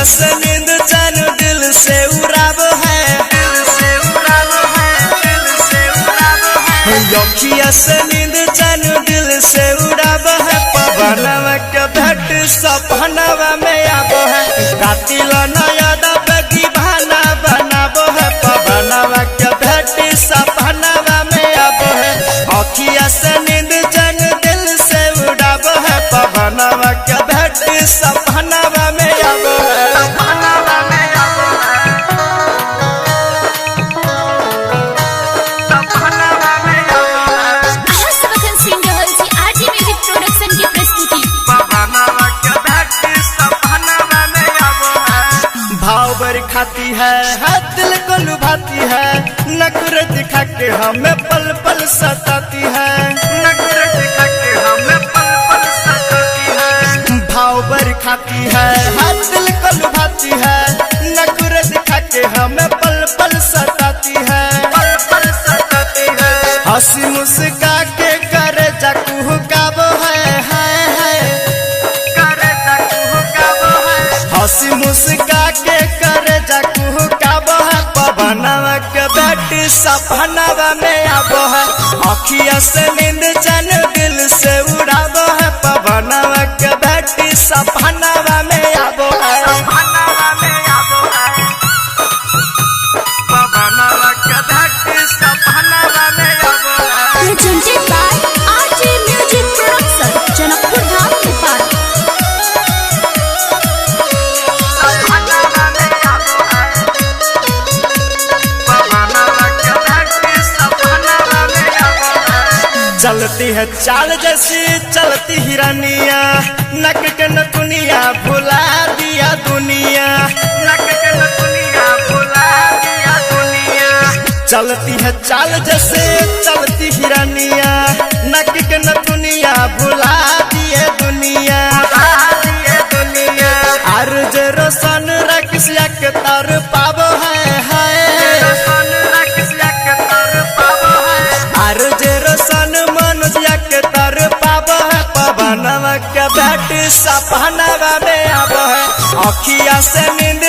से नींद चैन दिल से उड़ाब है, अखिया से नींद चैन दिल से उड़ाब है। पवनवा के भेंट सपनवा में आब है, कातिल नयदा बेगी भाना बनाब है। पवनवा के भेंट सपनवा में आब है, अखिया से नींद चैन दिल से उड़ाब है। पवनवा के भेंट सपनवा में आब है। भावर खाती है दिल को लुभाती है, नखरे दिखा के हमें पल पल सताती है, नखरे दिखा के हमें पल पल सताती है। भावर खाती है दिल को लुभाती है, नखरे दिखा के हमें पल पल सताती है, पल पल सताती है। हंसी मुस्का के करे जाकू गाबो है, करे जाकू गाबो है। हंसी मुस्का के करे जाकू गाबो है। पवनवा के भेंट सपनवा में आबो है, अखिया से नींद चैन दिल से उड़ाबो है। पवनवा के भेंट सपनवा में आबो है, सपनवा में आबो है। पवनवा के भेंट सपनवा में आबो है। Presented by RJ Music Production, Janakpur Dham Nepal. चलती है चाल जैसी चलती हिरनिया, नक के नथुनिया भुला दिया दुनिया, नक के नथुनिया भुला दिया दुनिया। चलती है चाल जैसे चलती हिरनिया, नक के नथुनिया भुला दिए दुनिया, भुला दिए दुनिया। अर्ज रोशन रखसिया के तर पाबो है, रोशन रखसिया के तर पाबो है। अर्ज रोशन के तर पाब है। पवनवा के भेंट सपनवा में आब है, अखिया से नींद